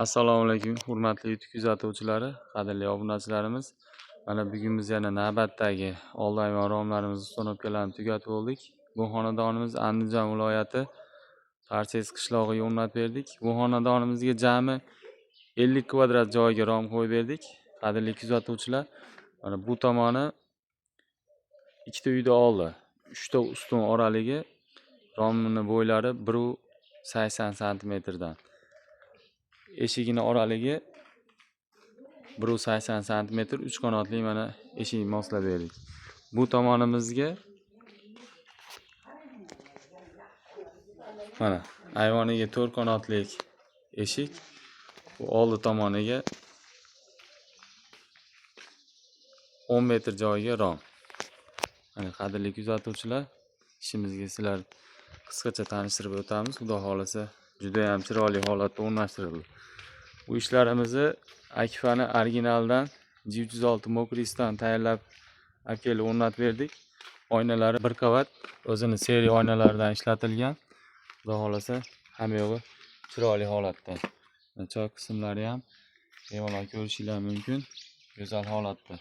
Assalomu alaykum, hurmatli YouTube kuzatuvchilari, qadrli obunachilarimiz. Mana bugun biz yana navbatdagi oldayman romlarimizni uстановкаларni tugatib oldik. Bu xonadonimiz Andijon viloyati Parches qishlog'iga o'rnatib berdik. Bu xonadonimizga jami 50 kvadrat joyga rom qo'yib berdik. Qadrli kuzatuvchilar, mana bu tomoni ikkita uyda oldi. 3 ta ustun oraligi romning bo'ylari 1.80 cm dan. Eshigini oraligi 1.80 cm 3 qanotli mana eshik moslab berdik. Bu tomonimizga mana ayvoniga 4 qanotli eshik, bu oldi tomoniga 10 metr joyga rom. Mana qadrli kuzatuvchilar, ishimizga sizlar qisqacha tanishtirib o'tamiz. Xudo xolasa juda ham chiroyli holatda o'rnashtirildi. Bu ishlarimizni Akifani originaldan G306 Mokrisdan tayyorlab kelib o'rnatib berdik. Oynalari bir qavat, o'zini seriya oynalaridan ishlatilgan. Xudo xolasa hamma yo'g'i chiroyli holatda. Choy qismlari ham bemalol ko'rishingiz mumkin. Go'zal holatda.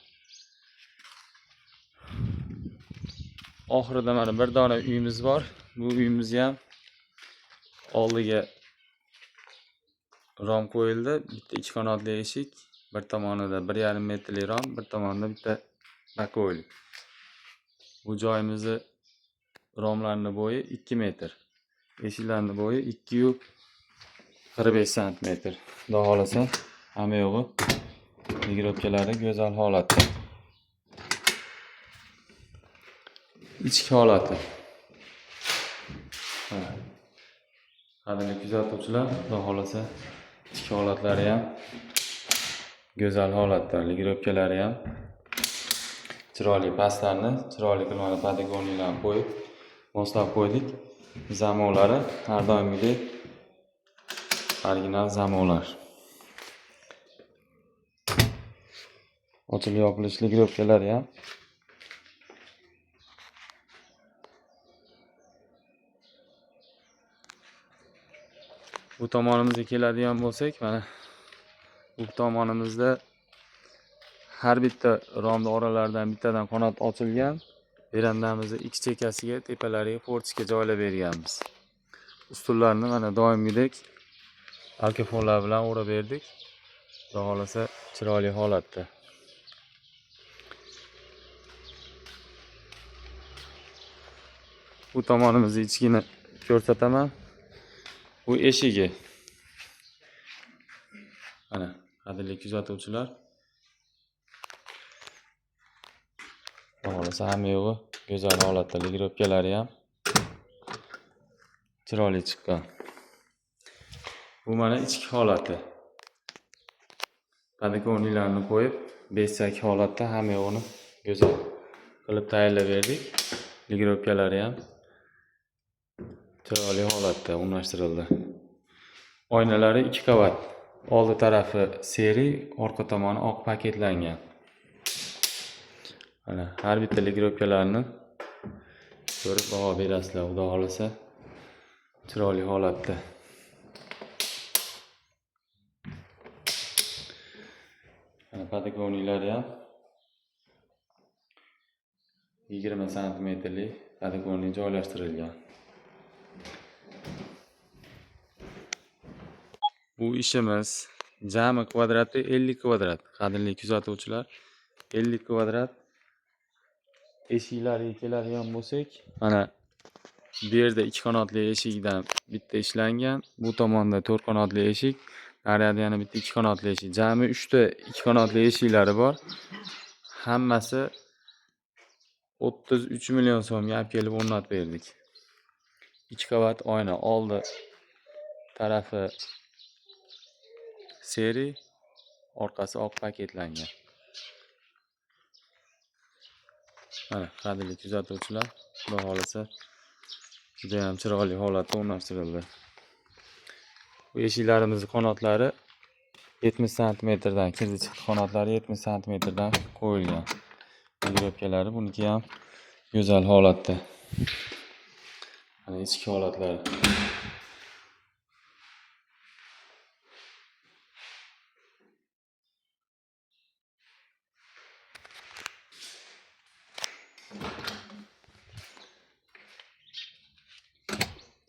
Oxirida mana bir dona uyimiz bor. Bu uyimizga ham oldiga rom qo'yildi. Bitta 2 qanotli eshik, bir tomonida 1,5 metrli rom, bir tomonida bitta bako'yli. Bu joyimizni romlarning bo'yi 2 metr. Eshiklarning bo'yi 2,45 cm. Xudo xolasa hamma yo'g'i migrobkalari go'zal holatda. Ichki holati. Qadrli kuzatuvchilar, xudo xolasa ichki holatlari ham go'zal holatda. Migrobkalari ham chiroyli, pastlarni chiroyli qilib podagoniyalarni qo'yib moslab qo'ydik. Zamonlari har doimgidek original zamonlar. Ochilib yopilishli migrobkalari ham bu tomonimizga keladigan bo'lsak, mana bu tomonimizda har bitta romning oralaridan bittadan qanot ochilgan. Verandamizning ikki chekkasiga, tepalariga portichka joylab berganmiz. Ustunlarni mana doimgidek alkafonlar bilan o'rab berdik. Xudo xolasa chiroyli holatda. Bu tomonimizning ichkini ko'rsataman. Bu eshigi. Mana qadrli kuzatuvchilar, xudo xolasa hamma yo'g'i go'zal holatda. Migrobkalari ham chiroyli chiqqan. Bu mana ichki holati. Podagoniyalarni qo'yib, besak holatda hamma yo'g'ini go'zal qilib tayyorlab berdik. Migrobkalari ham chiroyli holatda o'rnashtirildi. Oynalari 2 qavat. Oldi tarafi seri, orqa tomoni oq paketlangan. Mana har bitta migrobkalarni ko'rib baho berasizlar. Xudo xolasa chiroyli holatda. Mana podagoniyalar ham 20 cm podagoniya joylashtirilgan. Bu ishimiz jami kvadrati 50 kvadrat. Qadrli kuzatuvchilar, 50 kvadrat. Eshiklariga keladigan bo'lsak, mana bu yerda 2 qanotli eshikdan bitta ishlangan. Bu tomonda 4 qanotli eshik, nariyada yana bitta 2 qanotli eshik. Jami 3 ta 2 qanotli eshiklari bor. Hammasi 33 million so'mga olib kelib o'rnatib berdik. 2 qavat oyna, oldi tarafi seri, orqasi oq paketlangan. Mana qadrli kuzatuvchilar, xudo xolasa juda ham chiroyli holatda o'rnashtirildi. Bu eshiklarimizning qanotlari 70 cm dan, kirdi chiqdi qanotlari 70 cm dan qo'yilgan. Migrobkalari buniki ham go'zal holatda. Mana ichki holatlari.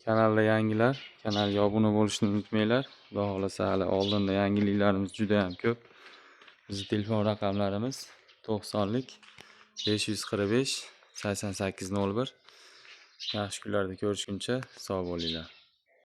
Kanalda yangilar, kanalga obuna bo'lishni unutmanglar. Xudo xolasa hali oldinda yangiliklarimiz juda ham ko'p. Bizning telefon raqamlarimiz 90lik 545 8801. Yaxshi kunlarda ko'rishguncha sog' bo'linglar.